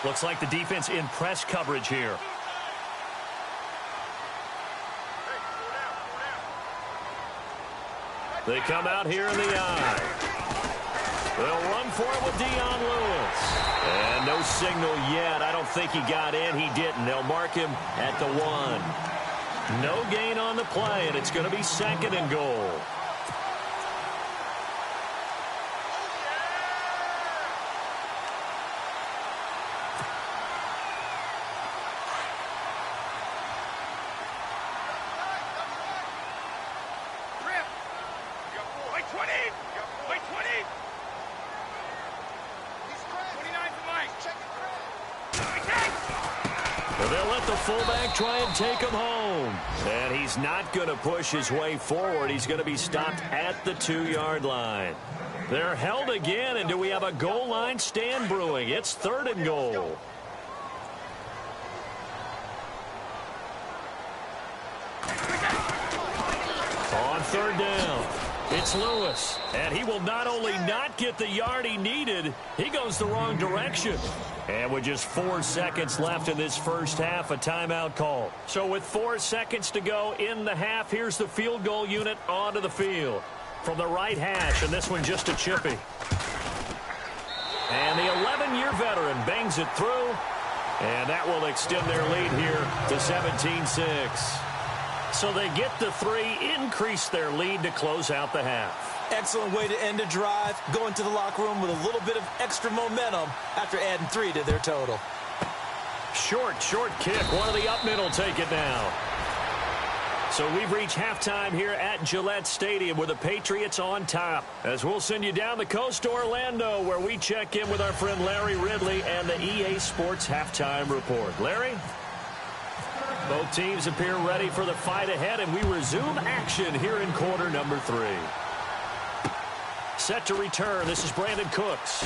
Looks like the defense in press coverage here. They come out here in the eye. They'll run for it with Dion Lewis. And no signal yet. I don't think he got in. He didn't. They'll mark him at the 1. No gain on the play, and it's going to be 2nd and goal. They'll let the fullback try and take him home. And he's not going to push his way forward. He's going to be stopped at the 2-yard line. They're held again, and do we have a goal line stand brewing? It's 3rd and goal. On 3rd down, it's Lewis. And he will not only not get the yard he needed, he goes the wrong direction. And with just 4 seconds left in this first half, a timeout call. So with 4 seconds to go in the half, here's the field goal unit onto the field. From the right hash, and this one just a chippy. And the 11-year veteran bangs it through. And that will extend their lead here to 17-6. So they get the 3, increase their lead to close out the half. Excellent way to end a drive, going to the locker room with a little bit of extra momentum after adding 3 to their total. Short kick. One of the up middle take it now. So we've reached halftime here at Gillette Stadium with the Patriots on top. As we'll send you down the coast to Orlando, where we check in with our friend Larry Ridley and the EA Sports Halftime Report. Larry? Both teams appear ready for the fight ahead, and we resume action here in quarter number 3. Set to return. This is Brandon Cooks.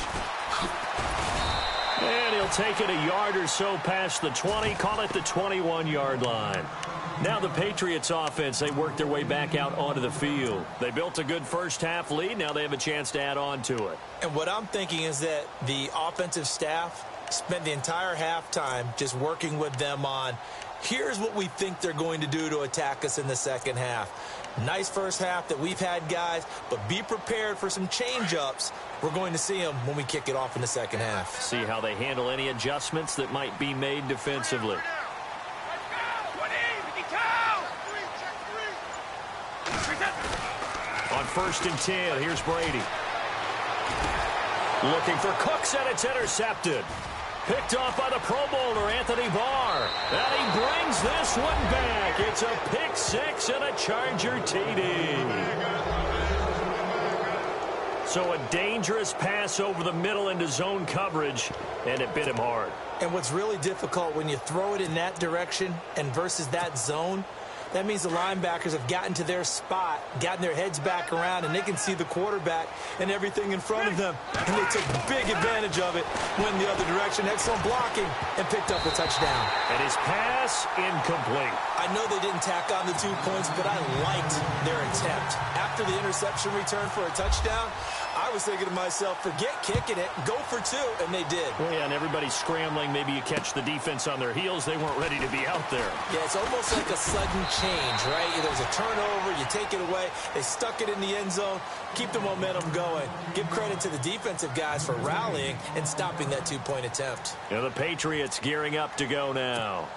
And he'll take it a yard or so past the 20. Call it the 21-yard line. Now the Patriots offense, they work their way back out onto the field. They built a good first half lead. Now they have a chance to add on to it. And what I'm thinking is that the offensive staff spent the entire halftime just working with them on, here's what we think they're going to do to attack us in the second half. Nice first half that we've had, guys, but be prepared for some change-ups. We're going to see them when we kick it off in the second half. See how they handle any adjustments that might be made defensively. On 1st and 10, here's Brady. Looking for Cooks, and it's intercepted. Picked off by the Pro Bowler, Anthony Barr. And he brings this one back. It's a pick 6 and a Charger TD. So a dangerous pass over the middle into zone coverage, and it bit him hard. And what's really difficult when you throw it in that direction and versus that zone, that means the linebackers have gotten to their spot, gotten their heads back around, and they can see the quarterback and everything in front of them. And they took big advantage of it, went the other direction, excellent blocking, and picked up a touchdown. And his pass incomplete. I know they didn't tack on the 2 points, but I liked their attempt. After the interception return for a touchdown, I was thinking to myself, forget kicking it, go for 2, and they did. Well, yeah, and everybody's scrambling. Maybe you catch the defense on their heels. They weren't ready to be out there. Yeah, it's almost like a sudden change, right? There's a turnover, you take it away, they stuck it in the end zone, keep the momentum going. Give credit to the defensive guys for rallying and stopping that 2-point attempt. Yeah, the Patriots gearing up to go now.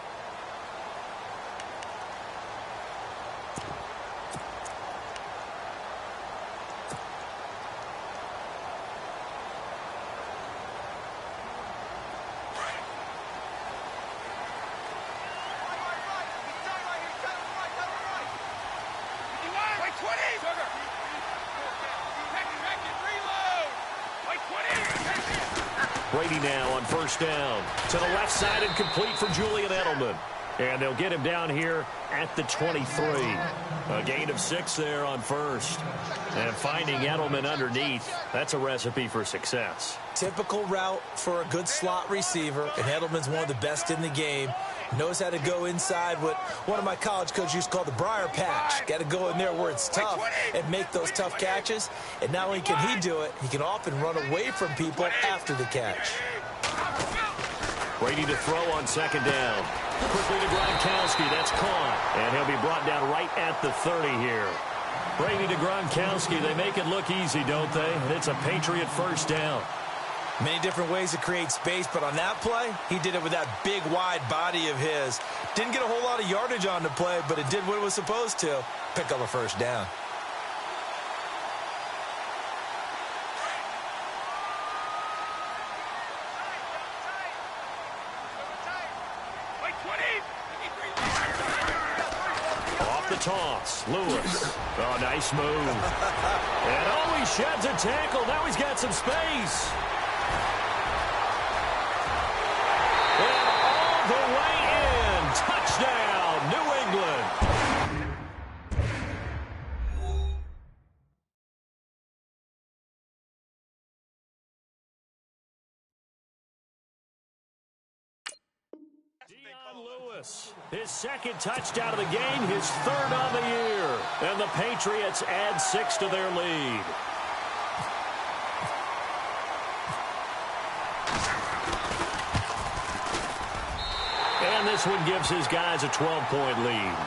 Brady now on 1st down. To the left side and complete for Julian Edelman. And they'll get him down here at the 23. A gain of 6 there on 1st. And finding Edelman underneath, that's a recipe for success. Typical route for a good slot receiver, and Edelman's one of the best in the game. Knows how to go inside what one of my college coaches used to call the briar patch. Got to go in there where it's tough and make those tough catches. And not only can he do it, he can often run away from people after the catch. Brady to throw on second down. Quickly to Gronkowski. That's caught. And he'll be brought down right at the 30 here. Brady to Gronkowski. They make it look easy, don't they? And it's a Patriot first down. Many different ways to create space, but on that play, he did it with that big, wide body of his. Didn't get a whole lot of yardage on the play, but it did what it was supposed to. Pick up a first down. Off the toss, Lewis. Oh, nice move. And oh, he sheds a tackle. Now he's got some space. And all the way in. Touchdown, New England. Lewis, his second touchdown of the game, his third on the year. And the Patriots add 6 to their lead. And this one gives his guys a 12-point lead.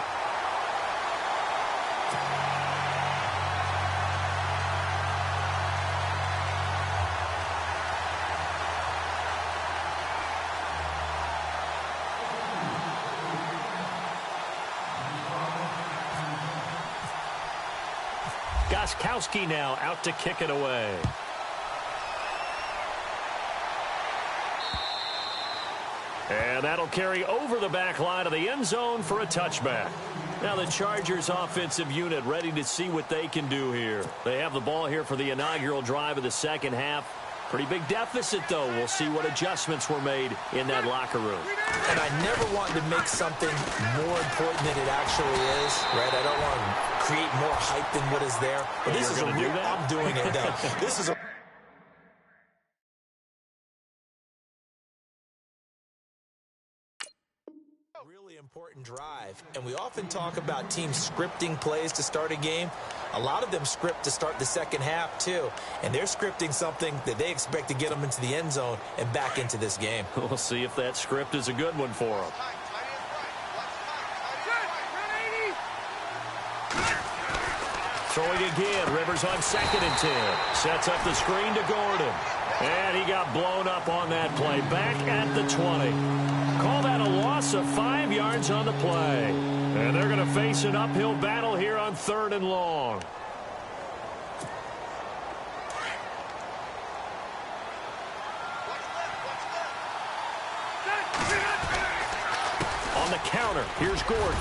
Gronkowski now out to kick it away. And that'll carry over the back line of the end zone for a touchback. Now the Chargers offensive unit ready to see what they can do here. They have the ball here for the inaugural drive of the second half. Pretty big deficit, though. We'll see what adjustments were made in that locker room. And I never want to make something more important than it actually is, right? I don't want to create more hype than what is there. But this is I'm doing it, though. This is a really important drive, and we often talk about teams scripting plays to start a game. A lot of them script to start the second half too, and they're scripting something that they expect to get them into the end zone and back into this game. We'll see if that script is a good one for them. Throwing again, Rivers on 2nd and 10. Sets up the screen to Gordon. And he got blown up on that play. Back at the 20. Call that a loss of 5 yards on the play. And they're going to face an uphill battle here on 3rd and long. On the counter, here's Gordon.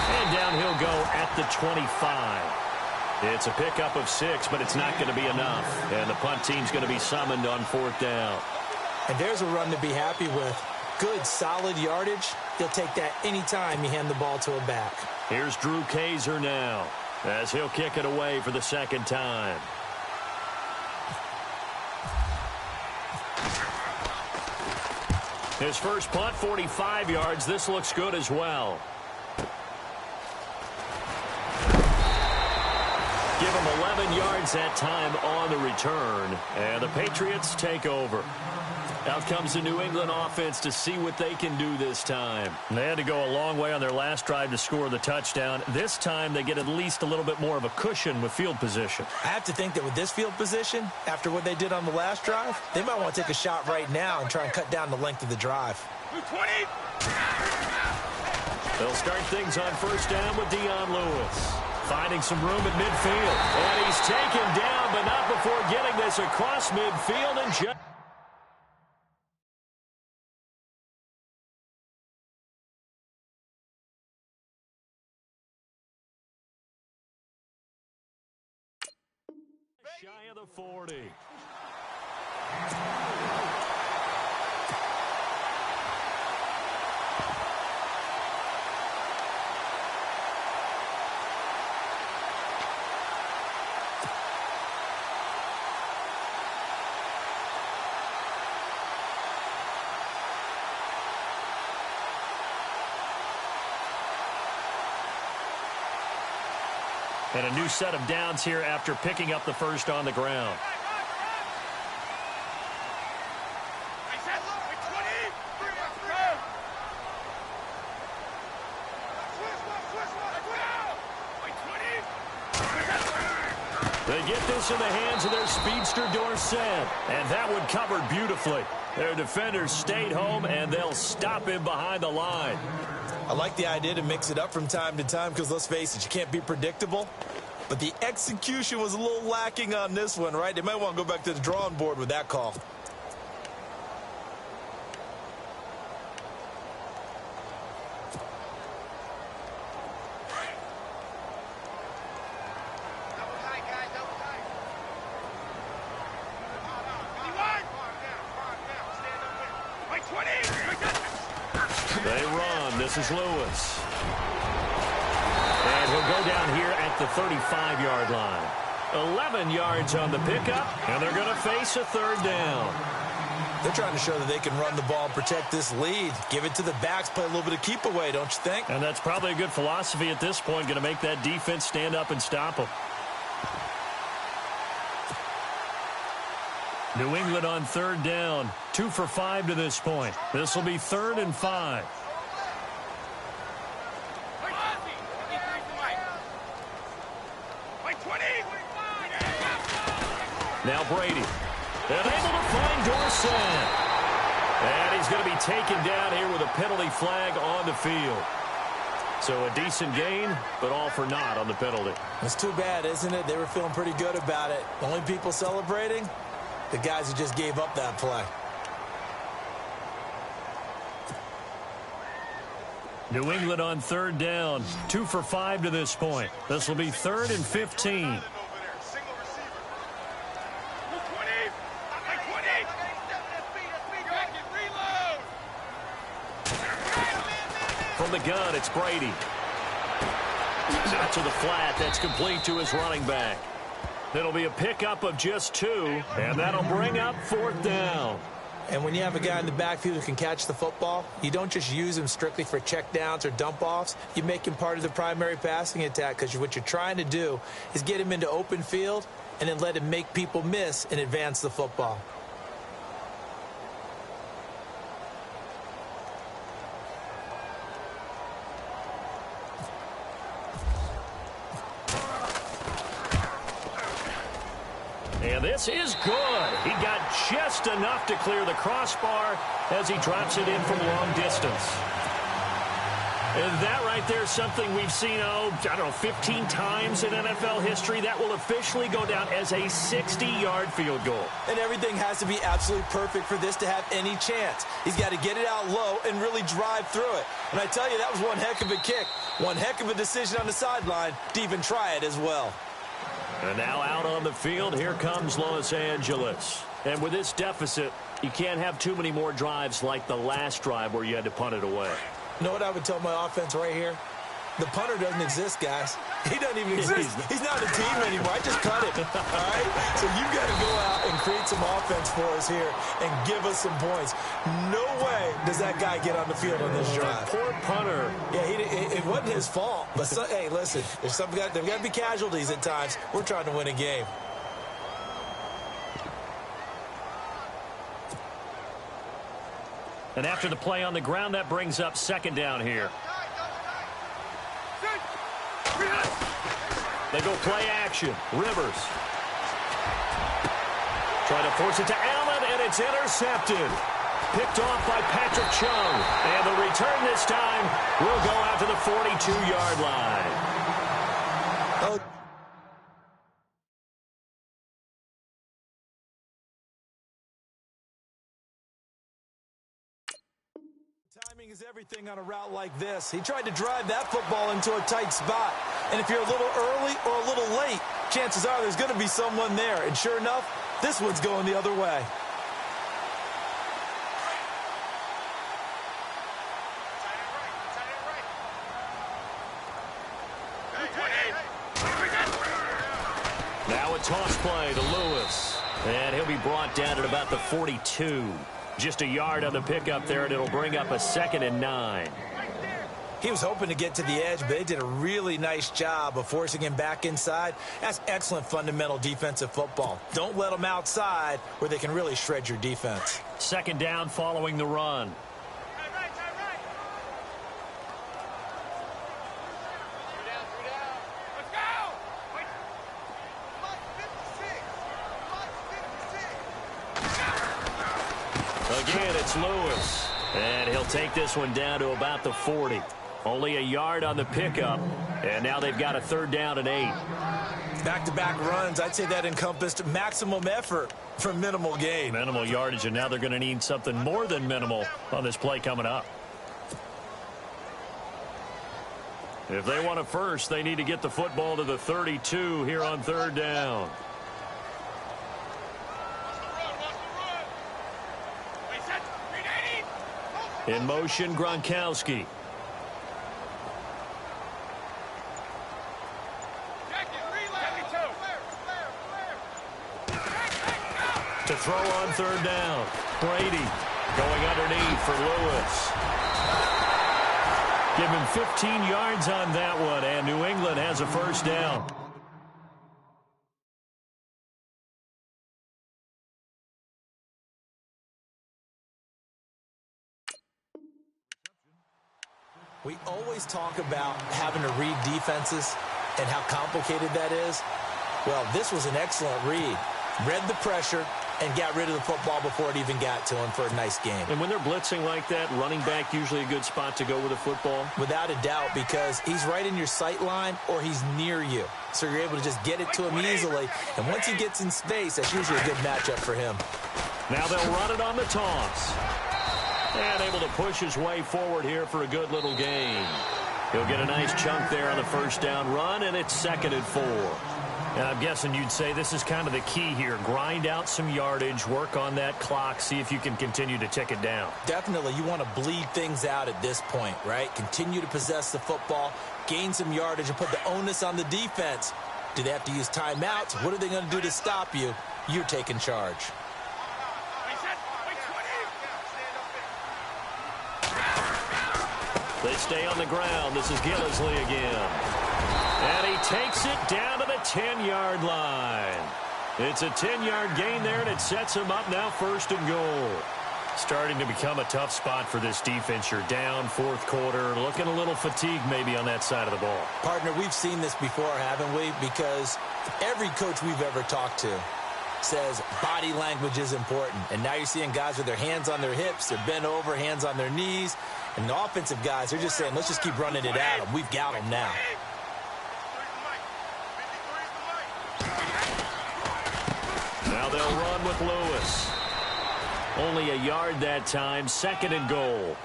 And down he'll go at the 25. It's a pickup of 6, but it's not going to be enough. And the punt team's going to be summoned on 4th down. And there's a run to be happy with. Good, solid yardage. He'll take that anytime you hand the ball to a back. Here's Drew Kaiser now, as he'll kick it away for the 2nd time. His first punt, 45 yards. This looks good as well. Give him 11 yards that time on the return. And the Patriots take over. Out comes the New England offense to see what they can do this time. They had to go a long way on their last drive to score the touchdown. This time they get at least a little bit more of a cushion with field position. I have to think that with this field position, after what they did on the last drive, they might want to take a shot right now and try and cut down the length of the drive. 20. They'll start things on 1st down with Dion Lewis. Finding some room at midfield. And he's taken down, but not before getting this across midfield and just... Shy of the 40. And a new set of downs here after picking up the first on the ground. They get this in the hands of their speedster Dorsett, and that one covered beautifully. Their defenders stayed home, and they'll stop him behind the line. I like the idea to mix it up from time to time because, let's face it, you can't be predictable. But the execution was a little lacking on this one, right? They might want to go back to the drawing board with that call. They run. This is Lewis. And he'll go down here at the 35-yard line. 11 yards on the pickup, and they're going to face a third down. They're trying to show that they can run the ball and protect this lead. Give it to the backs, play a little bit of keep away, don't you think? And that's probably a good philosophy at this point, going to make that defense stand up and stop them. New England on third down. 2 for 5 to this point. This will be 3rd and 5. Now Brady. And able to find Dorsett. And he's going to be taken down here with a penalty flag on the field. So a decent gain, but all for naught on the penalty. It's too bad, isn't it? They were feeling pretty good about it. The only people celebrating, the guys who just gave up that play. New England on third down. 2 for 5 to this point. This will be 3rd and 15. From the gun, it's Brady. Out to the flat. That's complete to his running back. It'll be a pickup of just 2, and that'll bring up 4th down. And when you have a guy in the backfield who can catch the football, you don't just use him strictly for check downs or dump offs. You make him part of the primary passing attack because what you're trying to do is get him into open field and then let him make people miss and advance the football. And this is good. He got just enough to clear the crossbar as he drops it in from long distance. And that right there is something we've seen, I don't know, 15 times in NFL history. That will officially go down as a 60-yard field goal. And everything has to be absolutely perfect for this to have any chance. He's got to get it out low and really drive through it. And I tell you, that was one heck of a kick. One heck of a decision on the sideline to even try it as well. And now out on the field, here comes Los Angeles. And with this deficit, you can't have too many more drives like the last drive where you had to punt it away. You know what I would tell my offense right here? The punter doesn't exist, guys. He doesn't even exist. He's not a team anymore. I just cut it, all right? So you've got to go out and create some offense for us here and give us some points. No way does that guy get on the field on this drive. Poor punter. Yeah, it wasn't his fault. But, hey, listen, there's got to be casualties at times. We're trying to win a game. And after the play on the ground, that brings up 2nd down here. They go play action. Rivers. Try to force it to Allen, and it's intercepted. Picked off by Patrick Chung. And the return this time will go out to the 42-yard line. Oh. Timing is everything on a route like this. He tried to drive that football into a tight spot. And if you're a little early or a little late, chances are there's going to be someone there. And sure enough, this one's going the other way. Now a toss play to Lewis. And he'll be brought down at about the 42. Just a yard on the pickup there, and it'll bring up a 2nd and 9. He was hoping to get to the edge, but they did a really nice job of forcing him back inside. That's excellent fundamental defensive football. Don't let them outside where they can really shred your defense. 2nd down following the run. again, it's Lewis. And he'll take this one down to about the 40. Only a yard on the pickup, and now they've got a 3rd down and 8. Back-to-back runs, I'd say that encompassed maximum effort for minimal gain. Minimal yardage, and now they're going to need something more than minimal on this play coming up. If they want a first, they need to get the football to the 32 here on 3rd down. In motion, Gronkowski. To throw on 3rd down. Brady going underneath for Lewis. Give him 15 yards on that one, and New England has a 1st down. We always talk about having to read defenses and how complicated that is. Well, this was an excellent read. Read the pressure and got rid of the football before it even got to him for a nice game. And when they're blitzing like that, running back usually a good spot to go with the football? Without a doubt, because he's right in your sight line or he's near you. So you're able to just get it to him easily. And once he gets in space, that's usually a good matchup for him. Now they'll run it on the toss. And able to push his way forward here for a good little gain. He'll get a nice chunk there on the 1st down run, and it's 2nd and 4. And I'm guessing you'd say this is kind of the key here. Grind out some yardage, work on that clock, see if you can continue to tick it down. Definitely. You want to bleed things out at this point, right? Continue to possess the football, gain some yardage, and put the onus on the defense. Do they have to use timeouts? What are they going to do to stop you? You're taking charge. They stay on the ground. This is Gillisley again. And he takes it down to the 10-yard line. It's a 10-yard gain there, and it sets him up now 1st and goal. Starting to become a tough spot for this defense. You're down 4th quarter, looking a little fatigued maybe on that side of the ball. Partner, we've seen this before, haven't we? Because every coach we've ever talked to says body language is important. And now you're seeing guys with their hands on their hips, they're bent over, hands on their knees. And the offensive guys, they're just saying, let's just keep running it at them. We've got them now. Now they'll run with Lewis. Only a yard that time, 2nd and goal.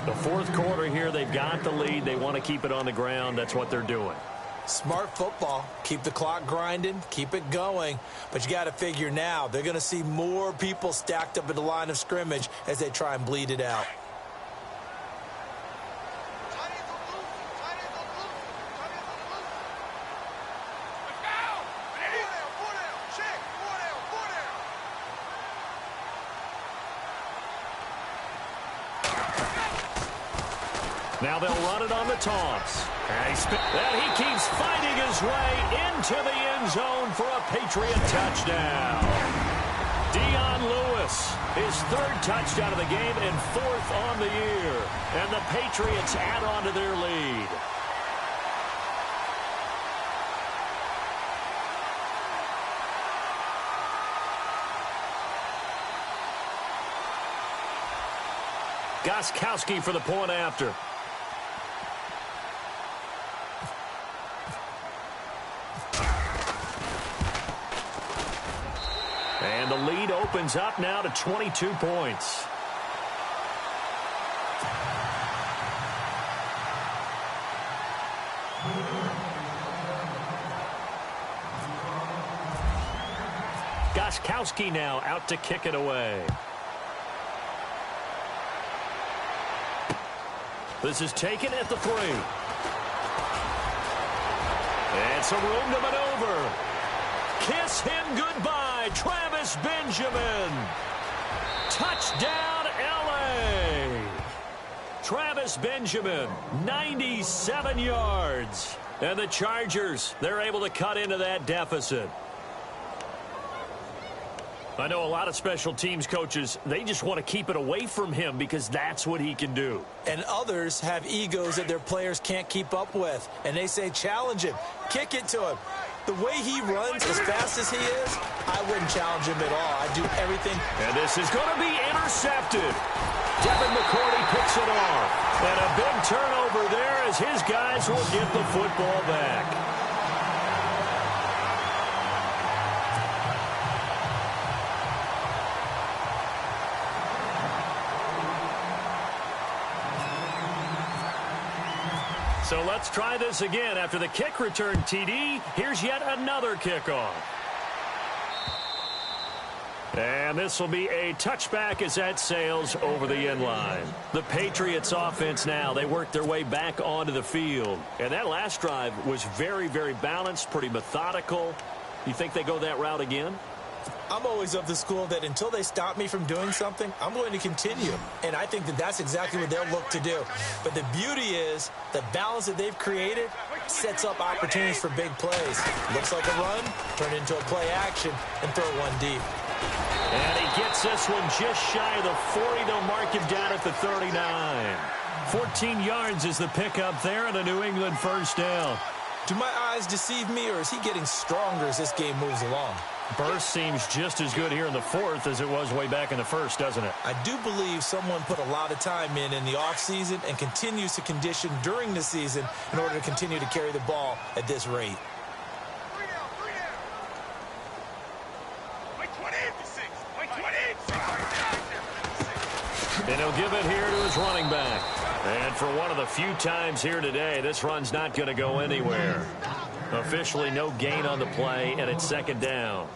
The 4th quarter here, they've got the lead. They want to keep it on the ground. That's what they're doing. Smart football. Keep the clock grinding. Keep it going. But you got to figure now, they're going to see more people stacked up at the line of scrimmage as they try and bleed it out. Now they'll run it on the toss. And he keeps fighting his way into the end zone for a Patriot touchdown. Dion Lewis, his 3rd touchdown of the game and 4th on the year. And the Patriots add on to their lead. Gostkowski for the point after. And the lead opens up now to 22 points. Gostkowski now out to kick it away. This is taken at the 3. And some room to maneuver. Kiss him goodbye, Travis Benjamin. Touchdown, L.A. Travis Benjamin, 97 yards. And the Chargers, they're able to cut into that deficit. I know a lot of special teams coaches, they just want to keep it away from him because that's what he can do. And others have egos that their players can't keep up with. And they say, challenge him, kick it to him. The way he runs as fast as he is, I wouldn't challenge him at all. I'd do everything. And this is going to be intercepted. Devin McCourty picks it off. And a big turnover there as his guys will get the football back. So let's try this again. After the kick return TD, here's yet another kickoff. And this will be a touchback as that sails over the end line. The Patriots offense now, they work their way back onto the field. And that last drive was very, very balanced, pretty methodical. You think they go that route again? I'm always of the school that until they stop me from doing something, I'm going to continue. And I think that that's exactly what they'll look to do. But the beauty is the balance that they've created sets up opportunities for big plays. Looks like a run, turn into a play action, and throw one deep. And he gets this one just shy of the 40. They'll mark him down at the 39. 14 yards is the pickup there and a New England first down. Do my eyes deceive me, or is he getting stronger as this game moves along? Burst seems just as good here in the fourth as it was way back in the first, doesn't it? I do believe someone put a lot of time in the offseason and continues to condition during the season in order to continue to carry the ball at this rate. And he'll give it here to his running back. And for one of the few times here today, this run's not going to go anywhere. Officially no gain on the play, and it's second down.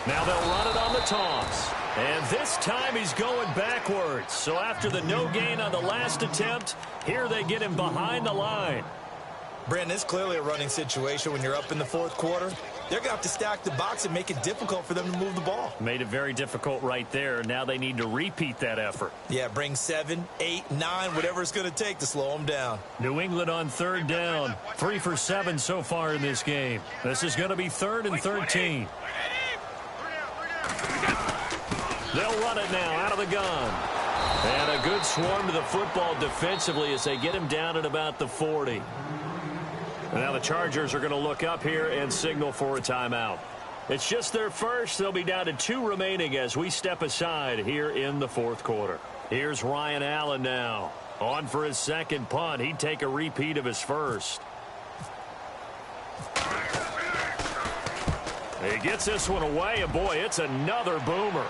Now they'll run it on the toss. And this time he's going backwards. So after the no gain on the last attempt, here they get him behind the line. Brandon, it's clearly a running situation when you're up in the fourth quarter. They're going to have to stack the box and make it difficult for them to move the ball. Made it very difficult right there. Now they need to repeat that effort. Yeah, bring 7, 8, 9, whatever it's going to take to slow them down. New England on third down. 3 for 7 so far in this game. This is going to be 3rd and 13. They'll run it now out of the gun. And a good swarm to the football defensively as they get him down at about the 40. Now the Chargers are going to look up here and signal for a timeout. It's just their first. They'll be down to 2 remaining as we step aside here in the fourth quarter. Here's Ryan Allen now. On for his second punt. He'd take a repeat of his first. He gets this one away, and boy, it's another boomer.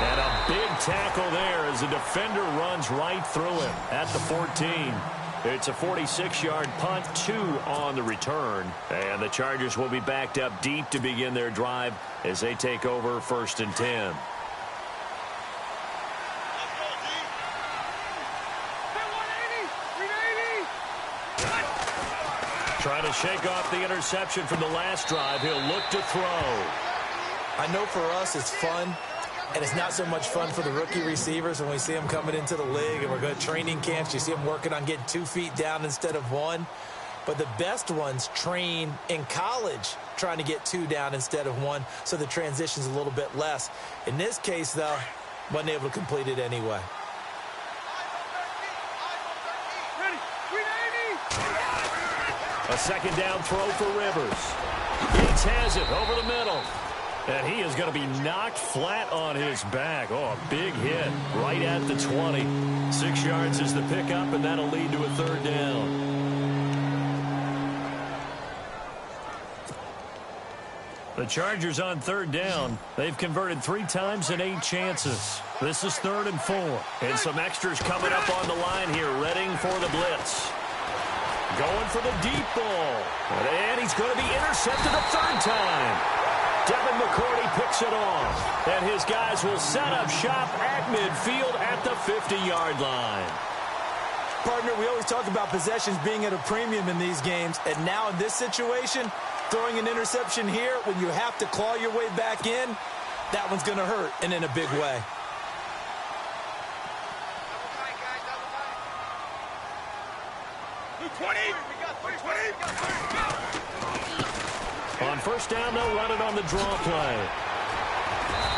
And a big tackle there as the defender runs right through him at the 14. It's a 46-yard punt, 2 on the return. And the Chargers will be backed up deep to begin their drive as they take over 1st and 10. Trying to shake off the interception from the last drive. He'll look to throw. I know for us it's fun, and it's not so much fun for the rookie receivers when we see them coming into the league and we're going to training camps. You see them working on getting 2 feet down instead of 1. But the best ones train in college trying to get 2 down instead of 1, so the transition's a little bit less. In this case, though, wasn't able to complete it anyway. A second down throw for Rivers. Yates has it over the middle. And he is going to be knocked flat on his back. Oh, a big hit right at the 20. 6 yards is the pickup, and that'll lead to a 3rd down. The Chargers on 3rd down. They've converted 3 times and 8 chances. This is 3rd and 4. And some extras coming up on the line here, readying for the blitz. Going for the deep ball. And he's going to be intercepted a 3rd time. Devin McCourty picks it off. And his guys will set up shop at midfield at the 50-yard line. Partner, we always talk about possessions being at a premium in these games. And now in this situation, throwing an interception here when you have to claw your way back in, that one's going to hurt, and in a big way. On first down, they'll run it on the draw play.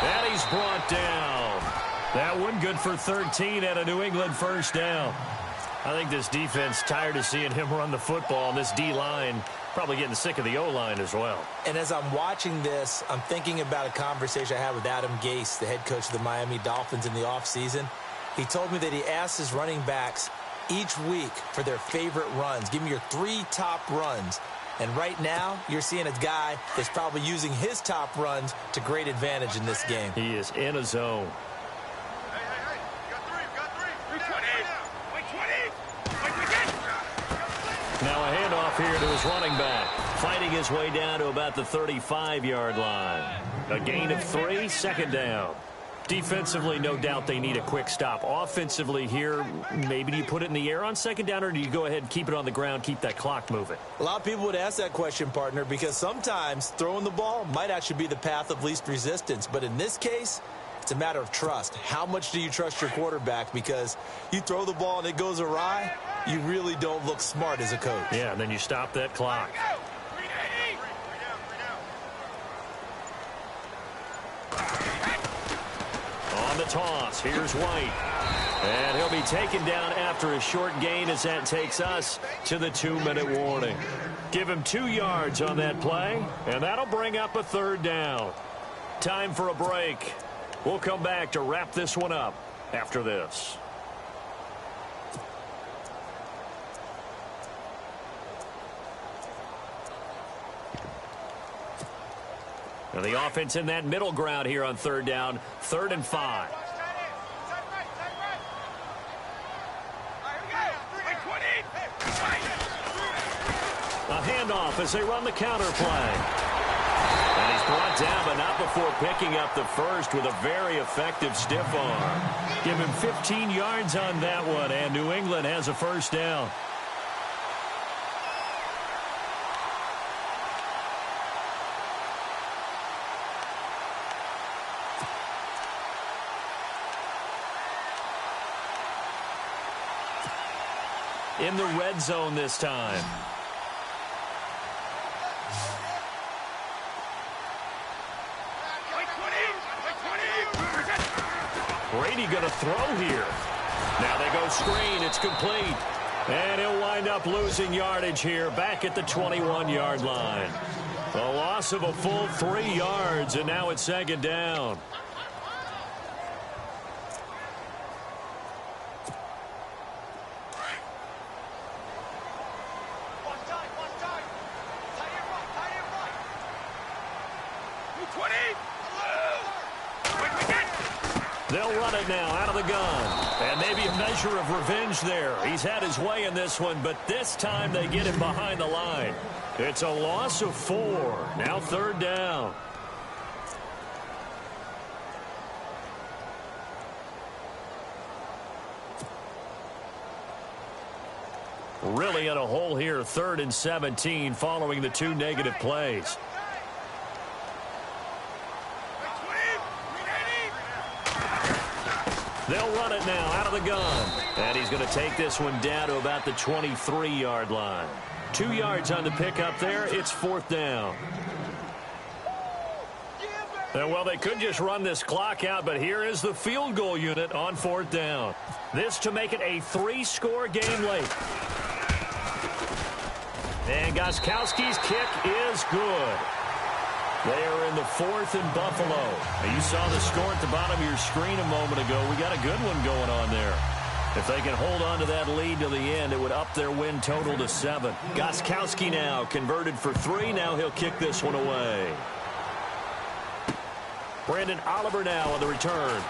And he's brought down. That one good for 13 at a New England first down. I think this defense tired of seeing him run the football, and this D-line probably getting sick of the O-line as well. And as I'm watching this, I'm thinking about a conversation I had with Adam Gase, the head coach of the Miami Dolphins in the offseason. He told me that he asked his running backs each week for their favorite runs. Give me your 3 top runs. And right now, you're seeing a guy that's probably using his top runs to great advantage in this game. He is in a zone. Now a handoff here to his running back. Fighting his way down to about the 35-yard line. A gain of 3, second down. Defensively, no doubt they need a quick stop. Offensively here, maybe do you put it in the air on second down, or do you go ahead and keep it on the ground, keep that clock moving? A lot of people would ask that question, partner, because sometimes throwing the ball might actually be the path of least resistance. But in this case, it's a matter of trust. How much do you trust your quarterback? Because you throw the ball and it goes awry, you really don't look smart as a coach. Yeah, and then you stop that clock. On the toss, here's White. And he'll be taken down after a short gain as that takes us to the 2-minute warning. Give him 2 yards on that play, and that'll bring up a third down. Time for a break. We'll come back to wrap this one up after this. Now the offense in that middle ground here on third down, 3rd and 5. A handoff as they run the counter play. And he's brought down, but not before picking up the first with a very effective stiff arm. Give him 15 yards on that one, and New England has a first down. In the red zone this time. Brady going to throw here. Now they go screen. It's complete. And he'll wind up losing yardage here back at the 21-yard line. A loss of a full 3 yards, and now it's second down. They'll run it now out of the gun. And maybe a measure of revenge there. He's had his way in this one, but this time they get him behind the line. It's a loss of 4. Now third down. Really in a hole here, 3rd and 17 following the 2 negative plays. They'll run it now out of the gun. And he's going to take this one down to about the 23-yard line. 2 yards on the pickup there. It's 4th down. And well, they could just run this clock out, but here is the field goal unit on 4th down. This to make it a 3-score game late. And Gostkowski's kick is good. They are in the 4th in Buffalo. Now, you saw the score at the bottom of your screen a moment ago. We got a good one going on there. If they can hold on to that lead to the end, it would up their win total to 7. Gostkowski now converted for 3. Now he'll kick this one away. Brandon Oliver now on the return.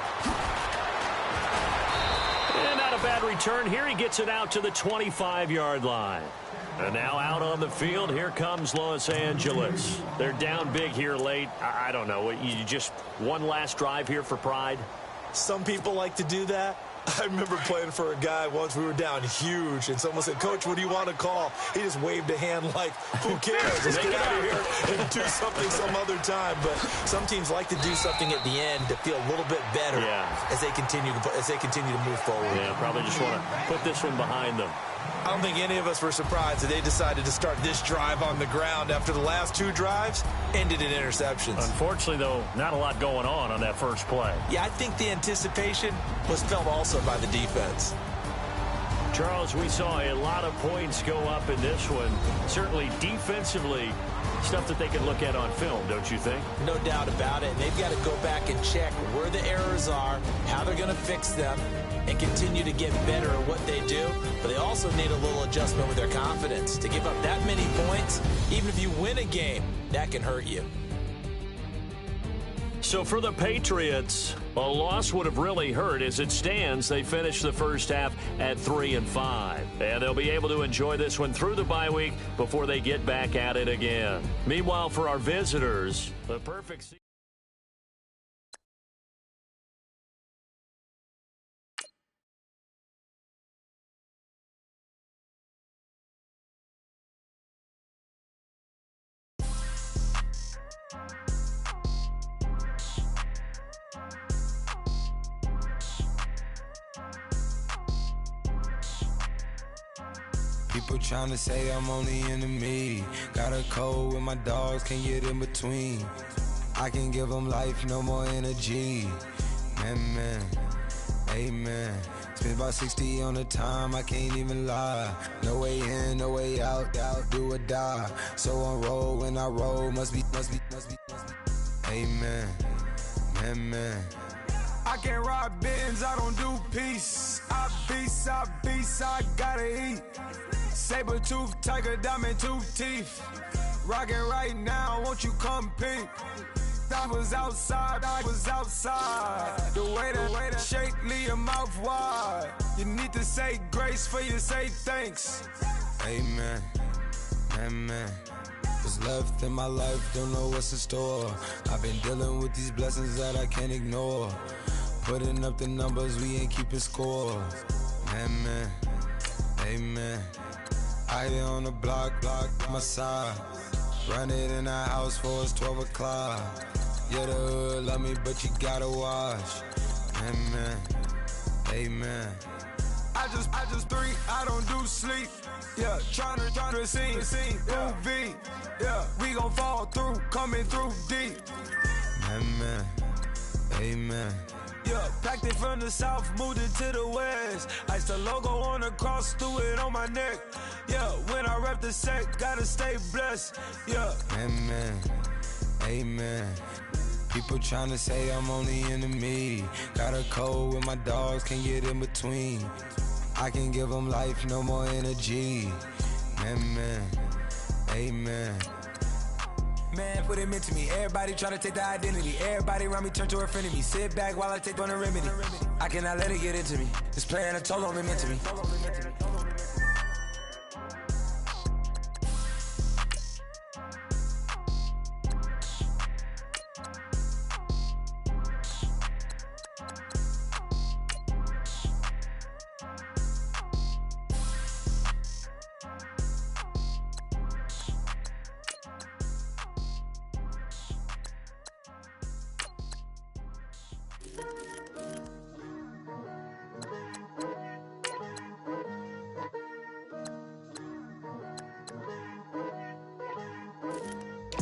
And not a bad return here. He gets it out to the 25-yard line. And now out on the field, here comes Los Angeles. They're down big here late. I don't know. You just one last drive here for pride? Some people like to do that. I remember playing for a guy once. We were down huge, and someone said, "Coach, what do you want to call?" He just waved a hand like, "Who cares? Let's get out of here and do something some other time." But some teams like to do something at the end to feel a little bit better as they continue to move forward. Yeah, probably just want to put this one behind them. I don't think any of us were surprised that they decided to start this drive on the ground after the last two drives ended in interceptions. Unfortunately, though, not a lot going on that first play. Yeah, I think the anticipation was felt also by the defense. Charles, we saw a lot of points go up in this one. Certainly defensively, stuff that they can look at on film, don't you think? No doubt about it. And they've got to go back and check where the errors are, how they're going to fix them, and continue to get better at what they do. But they also need a little adjustment with their confidence. To give up that many points, even if you win a game, that can hurt you. So for the Patriots, a loss would have really hurt. As it stands, they finished the first half at 3-5. And they'll be able to enjoy this one through the bye week before they get back at it again. Meanwhile, for our visitors, the perfect season. People tryna say I'm only enemy. Got a code with my dogs, can't get in between. I can give them life, no more energy. Man, amen. Spent about 60 on the time, I can't even lie. No way in, no way out, do or die. So on roll when I roll, must be. Amen, man. I can't ride Benz, I don't do peace. I beast, I gotta eat. Saber tooth, tiger, diamond tooth teeth. Rockin' right now, won't you come peep? I was outside. The way to shake, leave your mouth wide. You need to say grace for you say thanks. Amen, what's left in my life, don't know what's in store. I've been dealing with these blessings that I can't ignore. Putting up the numbers, we ain't keeping score. Amen. I here on the block, my side. Run it in the house for us 12 o'clock. Yeah, the hood love me, but you gotta watch. Amen. I just three, I don't do sleep. Yeah, tryna see. UV. Yeah, we gon' fall through, coming through deep. Amen. Yeah, packed it from the south, moved it to the west. Iced the logo on the cross, threw it on my neck. Yeah, when I rep the set, gotta stay blessed. Yeah. Amen. People tryna say I'm only enemy. Got a code with my dogs, can't get in between. I can give them life, no more energy. Amen. Man, what it meant to me. Everybody tryna take the identity. Everybody around me turn to a friend of me. Sit back while I take on the remedy. I cannot let it get into me. This playing a toll on me meant to me.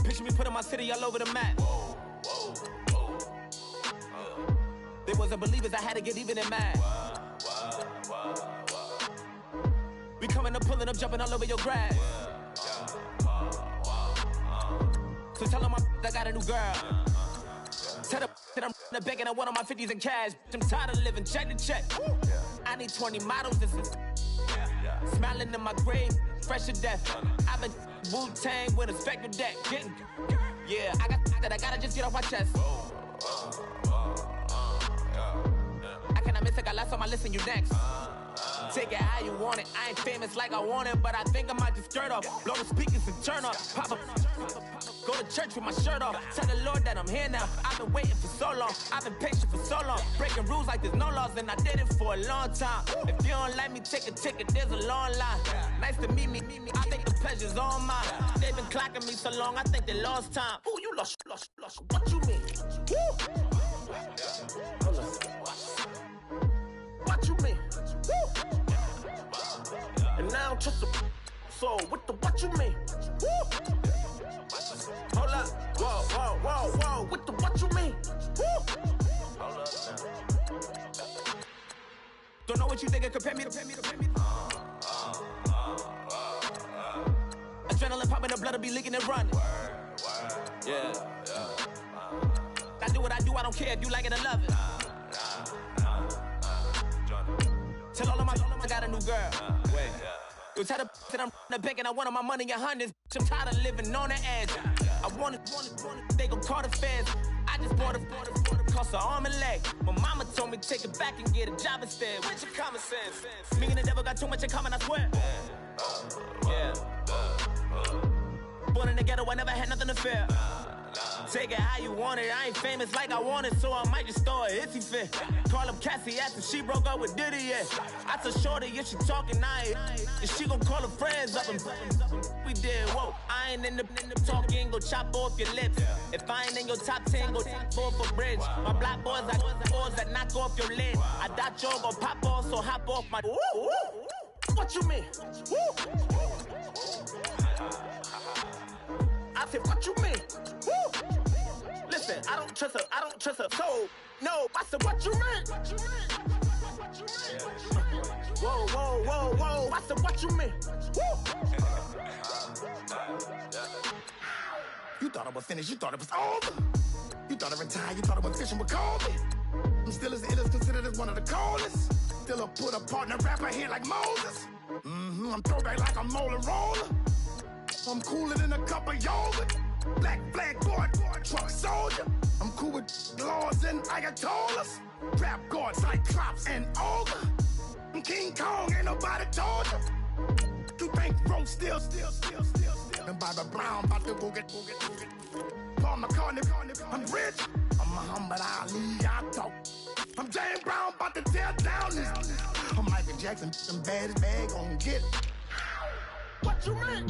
Picture me putting my city all over the map. They wasn't believers, I had to get even and mad. We coming up, pulling up, jumping all over your grass. So tell them I got a new girl. Tell them that I'm begging on one of my 50s in cash. I'm tired of living check to check. I need 20 models, this is smiling in my grave, fresh to death. I've been Wu-Tang with a spectre deck. Yeah, I got that, I gotta just get off my chest. I cannot miss it, got last on my list and you next. Take it how you want it, I ain't famous like I want it, but I think I might just skirt off. Blow the speakers and turn up, pop up. Go to church with my shirt off. Tell the Lord that I'm here now. I've been waiting for so long. I've been patient for so long. Breaking rules like there's no laws, and I did it for a long time. If you don't like me, take a ticket. There's a long line. Nice to meet me. I think the pleasure's all mine. They've been clocking me so long, I think they lost time. Ooh, you lost. What you mean? Woo! What you mean? Woo! And now I don't trust the so what you mean? Woo! Hold up, whoa, what you mean? Woo! Hold up now. Don't know what you think, compare me. Adrenaline popping, the blood will be leaking and running. Yeah. I do what I do, I don't care if you like it or love it. Tell all of my I got a new girl. Wait. You tell the that I'm the bank and I want all my money in hundreds. I'm tired of living on the edge. I want it, they gon' call the feds. I just bought a cost an arm and leg. My mama told me take it back and get a job instead. What's your common sense? Me and the devil got too much in common, I swear. Yeah. Born in the ghetto, I never had nothing to fear. Take it how you want it. I ain't famous like I want it, so I might just throw a hissy fit. Call up Cassie after she broke up with Diddy, yeah. I told Shorty if she talking, and she gon' call her friends up and we did, whoa. I ain't in the talking, go chop off your lips. If I ain't in your top 10, go fall for bridge. My black boys like boys that knock off your lid. I thought y'all gon' pop off, so hop off my. What you mean? I said, what you mean? Woo! Listen, I don't trust her. So, no, I said, what you mean? Whoa. I said, what you mean? Woo! You thought it was finished, you thought it was over. You thought it retired, you thought it was fishing with Kobe. I'm still as ill as considered as one of the coldest. Still a put a partner rapper here like Moses. I'm throwback like a molar roller. I'm cooler than a cup of yogurt. Black flag boy, truck soldier. I'm cool with laws and Ayatollahs. Rap god, Cyclops and Ogre. I'm King Kong, ain't nobody told you. You think road still. And Bobby Brown about to go get. Paul McCartney, I'm rich. I'm Muhammad Ali, I talk. I'm James Brown, about to tear down this. I'm Michael Jackson, some bad as bag gon' get it. What you mean?